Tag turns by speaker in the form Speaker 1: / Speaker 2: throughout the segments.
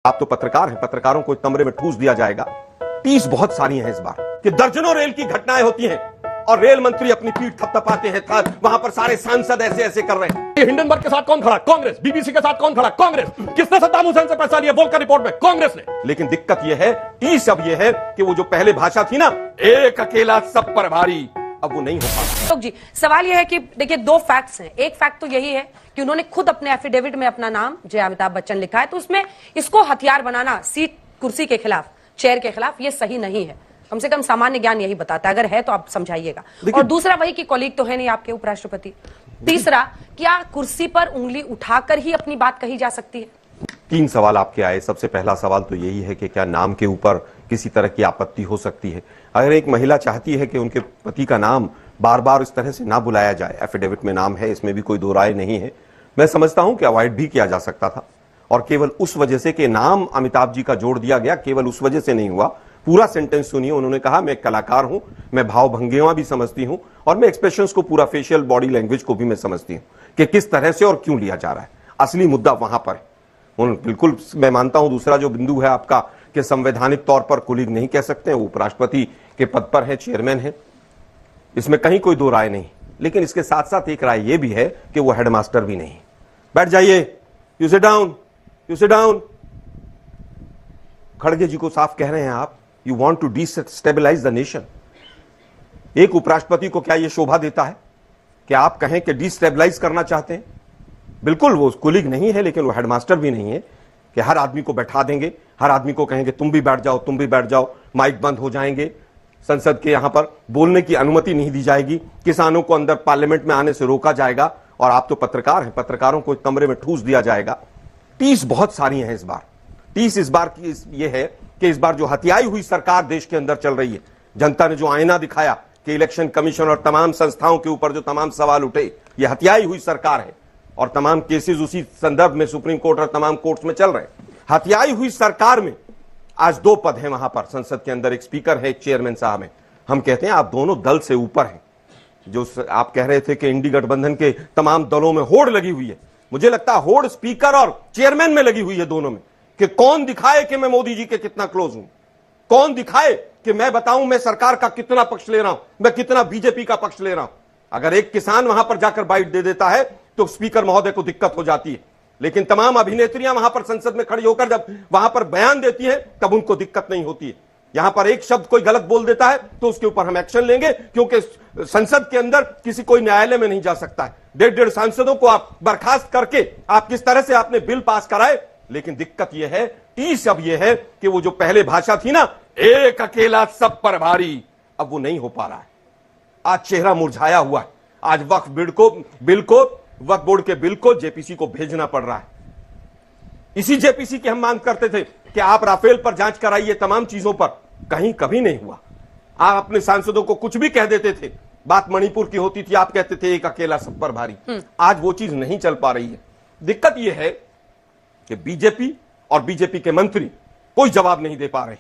Speaker 1: आप तो पत्रकार हैं, पत्रकारों को कमरे में ठूस दिया जाएगा। 30 बहुत सारी हैं इस बार कि दर्जनों रेल की घटनाएं होती हैं और रेल मंत्री अपनी पीठ थपथपाते हैं, वहां पर सारे सांसद ऐसे ऐसे कर रहे हैं।
Speaker 2: हिंडनबर्ग के साथ कौन खड़ा? कांग्रेस। बीबीसी के साथ कौन खड़ा? कांग्रेस। किसने सद्दाम हुसैन से पैसा लिया वोल्कर रिपोर्ट में? कांग्रेस ने।
Speaker 1: लेकिन दिक्कत यह है, 30 अब यह है कि वो जो पहले भाषा थी ना, एक अकेला सब पर भारी, अब वो नहीं हो पा रहा।
Speaker 3: जी, सवाल यह है कि देखिए दो फैक्ट्स हैं। एक फैक्ट तो यही है कि उन्होंने खुद अपने एफिडेविट में अपना नाम जय अमिताभ बच्चन लिखा है, तो उसमें इसको हथियार बनाना सीट कुर्सी के खिलाफ, चेयर के खिलाफ, ये सही नहीं है। कम से कम सामान्य ज्ञान यही बताता है, अगर है तो आप समझाइएगा। और दूसरा वही कि कॉलीग तो है नहीं आपके उपराष्ट्रपति। तीसरा, क्या कुर्सी पर उंगली उठाकर ही अपनी बात कही जा सकती है?
Speaker 1: 3 सवाल आपके आए। सबसे पहला सवाल तो यही है कि क्या नाम के ऊपर किसी तरह की आपत्ति हो सकती है? अगर एक महिला चाहती है कि उनके पति का नाम बार बार इस तरह से ना बुलाया जाए, एफिडेविट में नाम है, इसमें भी कोई दो राय नहीं है, मैं समझता हूं कि अवॉइड भी किया जा सकता था। और केवल उस वजह से कि नाम अमिताभ जी का जोड़ दिया गया, केवल उस वजह से नहीं हुआ। पूरा सेंटेंस सुनिए, उन्होंने कहा मैं एक कलाकार हूं, मैं भाव भंगिमा भी समझती हूं और मैं एक्सप्रेशंस को, पूरा फेशियल बॉडी लैंग्वेज को भी मैं समझती हूं कि किस तरह से और क्यों लिया जा रहा है। असली मुद्दा वहां पर है। बिल्कुल मैं मानता हूं। दूसरा जो बिंदु है आपका कि संवैधानिक तौर पर कुलीग नहीं कह सकते, वो उपराष्ट्रपति के पद पर है, चेयरमैन है, इसमें कहीं कोई दो राय नहीं। लेकिन इसके साथ साथ एक राय यह भी है कि वो हेडमास्टर भी नहीं। बैठ जाइए, you sit down, you sit down. खड़गे जी को साफ कह रहे हैं आप, you want to destabilise the nation. एक उपराष्ट्रपति को क्या यह शोभा देता है कि आप कहें कि डिस्टेबलाइज करना चाहते हैं? बिल्कुल वो कुलीग नहीं है, लेकिन वो हेडमास्टर भी नहीं है कि हर आदमी को बैठा देंगे, हर आदमी को कहेंगे तुम भी बैठ जाओ, तुम भी बैठ जाओ, माइक बंद हो जाएंगे, संसद के यहां पर बोलने की अनुमति नहीं दी जाएगी, किसानों को अंदर पार्लियामेंट में आने से रोका जाएगा और आप तो पत्रकार हैं, पत्रकारों को कमरे में ठूस दिया जाएगा। 30 बहुत सारी हैं इस बार। 30 इस बार की यह है कि इस बार जो हथियाई हुई सरकार देश के अंदर चल रही है, जनता ने जो आईना दिखाया कि इलेक्शन कमीशन और तमाम संस्थाओं के ऊपर जो तमाम सवाल उठे, यह हथियाई हुई सरकार है और तमाम केसेस उसी संदर्भ में सुप्रीम कोर्ट और तमाम कोर्ट्स में चल रहे हैं। हथियाई हुई सरकार में आज 2 पद हैं वहां पर संसद के अंदर, एक स्पीकर है, एक चेयरमैन साहब है। हम कहते हैं आप दोनों दल से ऊपर हैं। जो आप कह रहे थे कि इंडी गठबंधन के तमाम दलों में होड़ लगी हुई है, मुझे लगता है होड़ स्पीकर और चेयरमैन में लगी हुई है, दोनों में, कि कौन दिखाए कि मैं मोदी जी के कितना क्लोज हूं, कौन दिखाए कि मैं बताऊं मैं सरकार का कितना पक्ष ले रहा हूं, मैं कितना बीजेपी का पक्ष ले रहा हूं। अगर एक किसान वहां पर जाकर बाइट दे देता है तो स्पीकर महोदय को दिक्कत हो जाती है, लेकिन तमाम अभिनेत्रियां वहां पर संसद में खड़ी होकर जब वहां पर बयान देती हैं तब उनको दिक्कत नहीं होती है। यहां पर एक शब्द कोई गलत बोल देता है तो उसके ऊपर हम एक्शन लेंगे, क्योंकि संसद के अंदर किसी कोई न्यायालय में नहीं जा सकता है। 1.5 सांसदों को आप बर्खास्त करके आप किस तरह से आपने बिल पास कराए। लेकिन दिक्कत यह है, 30 अब यह है कि वो जो पहले भाषा थी ना, एक अकेला सब पर भारी, अब वो नहीं हो पा रहा है। आज चेहरा मुरझाया हुआ है। आज वक्फ वक्फ बोर्ड के बिल को जेपीसी को भेजना पड़ रहा है। इसी जेपीसी की हम मांग करते थे कि आप राफेल पर जांच कराइए, तमाम चीजों पर, कहीं कभी नहीं हुआ। आप अपने सांसदों को कुछ भी कह देते थे, बात मणिपुर की होती थी, आप कहते थे एक अकेला सब पर भारी। आज वो चीज नहीं चल पा रही है। दिक्कत यह है कि बीजेपी और बीजेपी के मंत्री कोई जवाब नहीं दे पा रहे।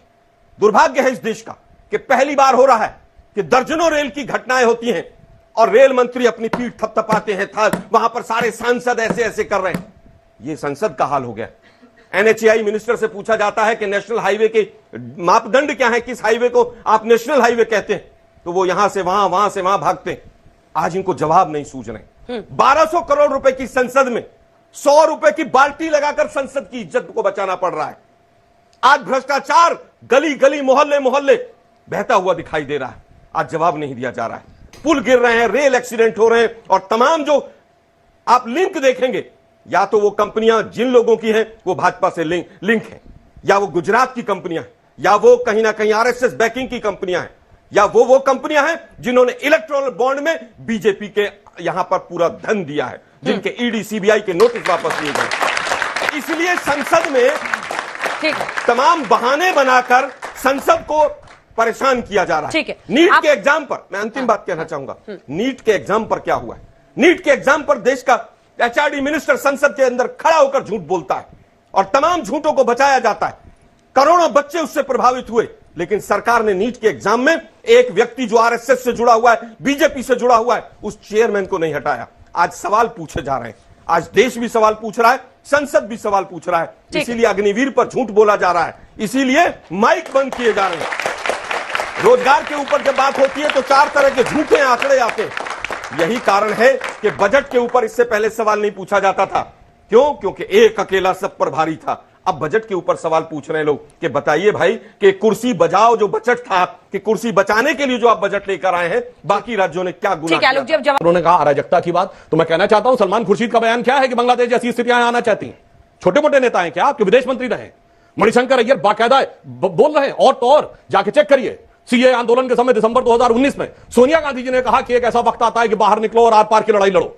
Speaker 1: दुर्भाग्य है इस देश का कि पहली बार हो रहा है कि दर्जनों रेल की घटनाएं होती हैं और रेल मंत्री अपनी पीठ थपथपाते हैं, वहां पर सारे सांसद ऐसे ऐसे कर रहे हैं। यह संसद का हाल हो गया। एनएचएआई मिनिस्टर से पूछा जाता है कि नेशनल हाईवे के मापदंड क्या है, किस हाईवे को आप नेशनल हाईवे कहते हैं, तो वो यहां से वहां, वहां से वहां भागते हैं। आज इनको जवाब नहीं सूझ रहे। 1200 करोड़ रुपए की संसद में 100 रुपए की बाल्टी लगाकर संसद की इज्जत को बचाना पड़ रहा है। आज भ्रष्टाचार गली गली, मोहल्ले मोहल्ले बहता हुआ दिखाई दे रहा है। आज जवाब नहीं दिया जा रहा है। पुल गिर रहे हैं, रेल एक्सीडेंट हो रहे हैं और तमाम जो आप लिंक देखेंगे, या तो वो कंपनियां जिन लोगों की हैं वो भाजपा से लिंक है, या वो गुजरात की कंपनियां हैं, या वो कहीं ना कहीं आरएसएस बैकिंग की कंपनियां हैं, या वो कंपनियां हैं जिन्होंने इलेक्टोरल बॉन्ड में बीजेपी के यहां पर पूरा धन दिया है, जिनके ईडी सीबीआई के नोटिस वापस लिए गए। इसलिए संसद में तमाम बहाने बनाकर संसद को परेशान किया जा रहा है। नीट के एग्जाम पर मैं अंतिम बात कहना चाहूंगा। नीट के एग्जाम पर क्या हुआ है? नीट के एग्जाम पर देश का एचआरडी मिनिस्टर संसद के अंदर खड़ा होकर झूठ बोलता है और तमाम झूठों को बचाया जाता है। करोड़ों बच्चे उससे प्रभावित हुए, लेकिन सरकार ने नीट के एग्जाम में एक व्यक्ति जो आरएसएस से जुड़ा हुआ है, बीजेपी से जुड़ा हुआ है, उस चेयरमैन को नहीं हटाया। आज सवाल पूछे जा रहे हैं। आज देश भी सवाल पूछ रहा है, संसद भी सवाल पूछ रहा है, इसीलिए अग्निवीर पर झूठ बोला जा रहा है, इसीलिए माइक बंद किए जा रहे हैं। रोजगार के ऊपर जब बात होती है तो 4 तरह के झूठे आंकड़े आते हैं। यही कारण है कि बजट के ऊपर इससे पहले सवाल नहीं पूछा जाता था। क्यों? क्योंकि एक अकेला सब पर भारी था। अब बजट के ऊपर सवाल पूछ रहे हैं लोग कि बताइए भाई कि कुर्सी बचाओ जो बजट था, कि कुर्सी बचाने के लिए जो आप बजट लेकर आए हैं, बाकी राज्यों ने क्या गुनाह किया?
Speaker 2: उन्होंने कहा अराजकता की बात, तो मैं कहना चाहता हूं सलमान खुर्शीद का बयान क्या है कि बांग्लादेश जैसी स्थितियां आना चाहती हैं। छोटे मोटे नेता हैं क्या? आपके विदेश मंत्री रहे मणिशंकर अय्यर बाकायदा बोल रहे हैं, और तो और जाके चेक करिए, सीए आंदोलन के समय दिसंबर 2019 में सोनिया गांधी जी ने कहा कि एक ऐसा वक्त आता है कि बाहर निकलो और आर पार की लड़ाई लड़ो।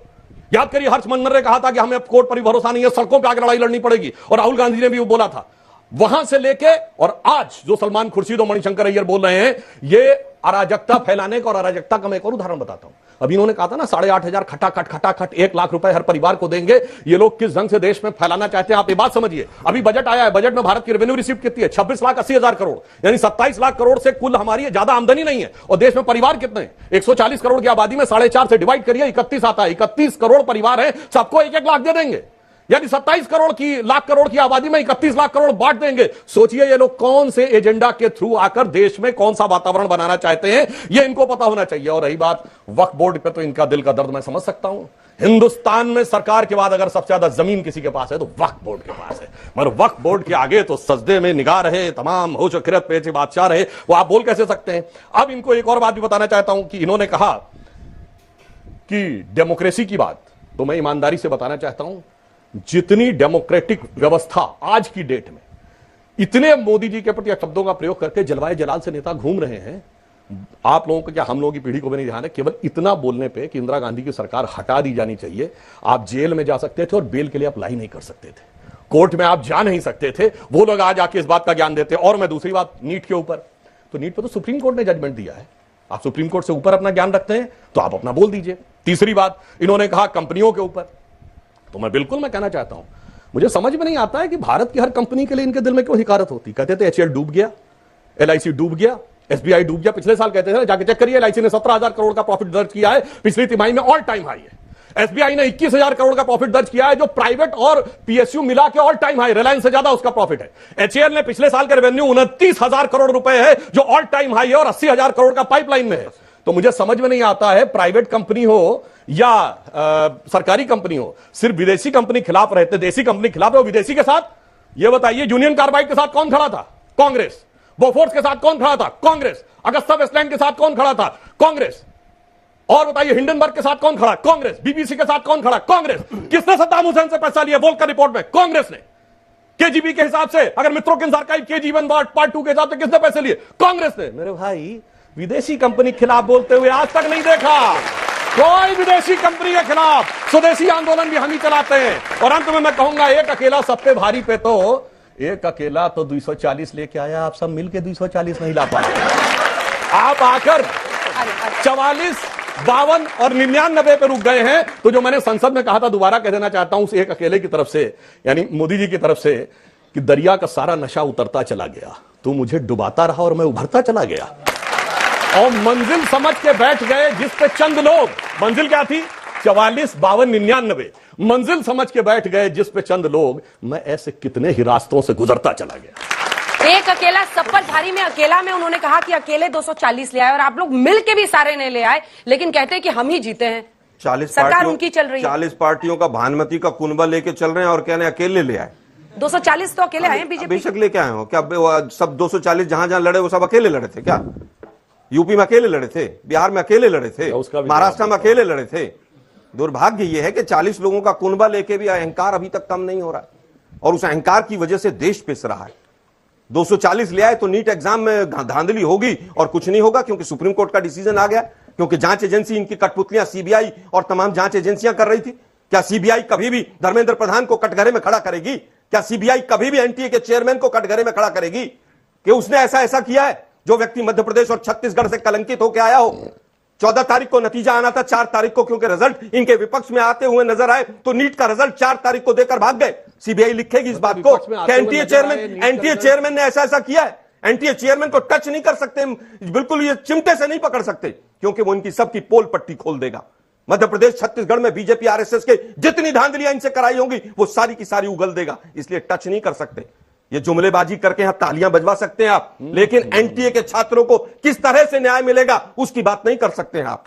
Speaker 2: याद करिए हर्ष मंडल ने कहा था कि हमें अब कोर्ट पर भी भरोसा नहीं है, सड़कों पर आकर लड़ाई लड़नी पड़ेगी, और राहुल गांधी ने भी वो बोला था। वहां से लेके और आज जो सलमान खुर्शीद और मणिशंकर अय्यर बोल रहे हैं, ये अराजकता फैलाने का, और अराजकता का मैं एक और उदाहरण बताता हूं। अभी इन्होंने कहा था ना 8,500 खटाखट 1 लाख रुपए हर परिवार को देंगे। ये लोग किस ढंग से देश में फैलाना चाहते हैं आप ये बात समझिए। अभी बजट आया है, बजट में भारत की रेवेन्यू रिसीव कितनी है? 26,80,000 करोड़, यानी 27 लाख करोड़ से कुल हमारी ज्यादा आमदनी नहीं है। और देश में परिवार कितने हैं? 140 करोड़ की आबादी में 4.5 से डिवाइड करिए, 31 आता है। 31 करोड़ परिवार है, सबको 1-1 लाख दे देंगे, यानी 27 लाख करोड़ की आबादी में 31 लाख करोड़ बांट देंगे। सोचिए ये लोग कौन से एजेंडा के थ्रू आकर देश में कौन सा वातावरण बनाना चाहते हैं, ये इनको पता होना चाहिए। और रही बात वक्फ बोर्ड पे, तो इनका दिल का दर्द मैं समझ सकता हूं। हिंदुस्तान में सरकार के बाद अगर सबसे ज्यादा जमीन किसी के पास है तो वक्फ बोर्ड के पास है, मगर वक्फ बोर्ड के आगे तो सजदे में निगाह रहे, तमाम होश और खिरत पे बादशाह रहे, वो आप बोल कैसे सकते हैं? अब इनको एक और बात भी बताना चाहता हूं कि इन्होंने कहा कि डेमोक्रेसी की बात, तो मैं ईमानदारी से बताना चाहता हूं, जितनी डेमोक्रेटिक व्यवस्था आज की डेट में, इतने मोदी जी के प्रति शब्दों का प्रयोग करके जलवाए जलाल से नेता घूम रहे हैं। आप लोगों को क्या, हम लोगों की पीढ़ी को भी नहीं ध्यान है, केवल इतना बोलने पे कि इंदिरा गांधी की सरकार हटा दी जानी चाहिए। आप जेल में जा सकते थे और बेल के लिए अप्लाई नहीं कर सकते थे, कोर्ट में आप जा नहीं सकते थे। वो लोग आज आके इस बात का ज्ञान देते। और मैं दूसरी बात, नीट के ऊपर, तो नीट पर तो सुप्रीम कोर्ट ने जजमेंट दिया है। आप सुप्रीम कोर्ट से ऊपर अपना ज्ञान रखते हैं तो आप अपना बोल दीजिए। तीसरी बात इन्होंने कहा कंपनियों के ऊपर, तो मैं कहना चाहता हूं, मुझे समझ में नहीं आता है कि भारत की हर कंपनी के लिए इनके दिल में क्यों हिकारत होती। कहते थे HCL डूब गया, LIC डूब गया, SBI डूब गया। पिछले साल कहते थे, जाके चेक करिए, LIC ने 17,000 करोड़ का प्रॉफिट दर्ज किया है पिछली तिमाही में, ऑल टाइम हाई है। SBI ने 21,000 करोड़ का प्रॉफिट दर्ज किया है, जो प्राइवेट और PSU मिला के ऑल टाइम हाई, रिलायंस से ज्यादा उसका प्रॉफिट है। HAL ने पिछले साल का रेवेन्यू 29,000 करोड़ रुपए है, जो ऑल टाइम हाई है, और 80,000 करोड़ का पाइपलाइन में है। तो मुझे समझ में नहीं आता है, प्राइवेट कंपनी हो या सरकारी कंपनी हो, सिर्फ विदेशी कंपनी खिलाफ रहते, देसी कंपनी खिलाफ है। विदेशी के साथ ये बताइए, यूनियन कार्बाइड के साथ कौन खड़ा था? कांग्रेस। बोफोर्स के साथ कौन खड़ा था? कांग्रेस। अगस्ता वेस्टलैंड के साथ कौन खड़ा था? कांग्रेस। और बताइए हिंडनबर्ग के साथ कौन खड़ा? कांग्रेस। BBC के साथ कौन खड़ा? कांग्रेस। किसने सद्दाम हुसैन से पैसा लिया? वोल्कर रिपोर्ट में कांग्रेस ने। KGB के हिसाब से, अगर मित्रों के आर्काइव KG1 पार्ट 2 के हिसाब से किसने पैसे लिए? कांग्रेस ने। मेरे भाई, विदेशी कंपनी के खिलाफ बोलते हुए आज तक नहीं देखा कोई विदेशी कंपनी के खिलाफ। स्वदेशी आंदोलन भी हम ही चलाते हैं। और अंत में मैं कहूंगा, एक अकेला सब पे भारी पे, तो एक अकेला तो 240 लेके आया, आप सब मिलके 240 नहीं ला पाए। आप आकर 44, 52 और 99 पे रुक गए हैं। तो जो मैंने संसद में कहा था, दोबारा कह देना चाहता हूं, एक अकेले की तरफ से, यानी मोदी जी की तरफ से, कि दरिया का सारा नशा उतरता चला गया, तो मुझे डुबाता रहा और मैं उभरता चला गया। और मंजिल समझ के बैठ गए जिस पे चंद लोग, मंजिल क्या थी? 44, 52, 99। मंजिल समझ के बैठ गए जिस पे चंद लोग। मैं ऐसे कितने ही रास्तों से गुजरता चला गया।
Speaker 3: एक अकेला सब पर भारी में, अकेला में उन्होंने कहा कि अकेले 240 ले आए, और आप लोग मिल के भी सारे नहीं ले आए, लेकिन कहते हैं कि हम ही जीते हैं।
Speaker 1: 40
Speaker 3: सरकार उनकी चल रही है।
Speaker 1: 40 पार्टियों का भानुमति का कुनबा लेके चल रहे हैं और कह रहे हैं अकेले ले आए।
Speaker 3: 240 तो अकेले आए बीजेपी।
Speaker 1: बेशक लेके आए हो, क्या सब 240 जहां जहां लड़े वो सब अकेले लड़े थे क्या? यूपी में अकेले लड़े थे, बिहार में अकेले लड़े थे, महाराष्ट्र में अकेले लड़े थे। दुर्भाग्य यह है कि 40 लोगों का कुनबा लेके भी अहंकार अभी तक कम नहीं हो रहा है, और उस अहंकार की वजह से देश पिस रहा है। 240 ले आए तो नीट एग्जाम में धांधली होगी और कुछ नहीं होगा, क्योंकि सुप्रीम कोर्ट का डिसीजन आ गया, क्योंकि जांच एजेंसी इनकी कठपुतलियां CBI और तमाम जांच एजेंसियां कर रही थी। क्या CBI कभी भी धर्मेंद्र प्रधान को कटघरे में खड़ा करेगी? क्या CBI कभी भी NTA के चेयरमैन को कटघरे में खड़ा करेगी कि उसने ऐसा किया है? जो व्यक्ति मध्य प्रदेश और छत्तीसगढ़ से कलंकित होकर आया हो, 14 तारीख को नतीजा आना था, 4 तारीख को क्योंकि रिजल्ट इनके विपक्ष में आते हुए नजर आए, तो नीट का रिजल्ट 4 तारीख को देकर भाग गए। CBI लिखेगी इस बात को कि एनटीए चेयरमैन ने ऐसा किया है। एनटीए चेयरमैन को टच नहीं कर सकते, बिल्कुल ये चिमटे से नहीं पकड़ सकते, क्योंकि वो इनकी सबकी पोल पट्टी खोल देगा। मध्य प्रदेश छत्तीसगढ़ में बीजेपी आरएसएस के जितनी धांधलियां इनसे कराई होंगी वो सारी की सारी उगल देगा, इसलिए टच नहीं कर सकते। ये जुमलेबाजी करके यहां तालियां बजवा सकते हैं आप, लेकिन एनटीए के छात्रों को किस तरह से न्याय मिलेगा उसकी बात नहीं कर सकते हैं आप।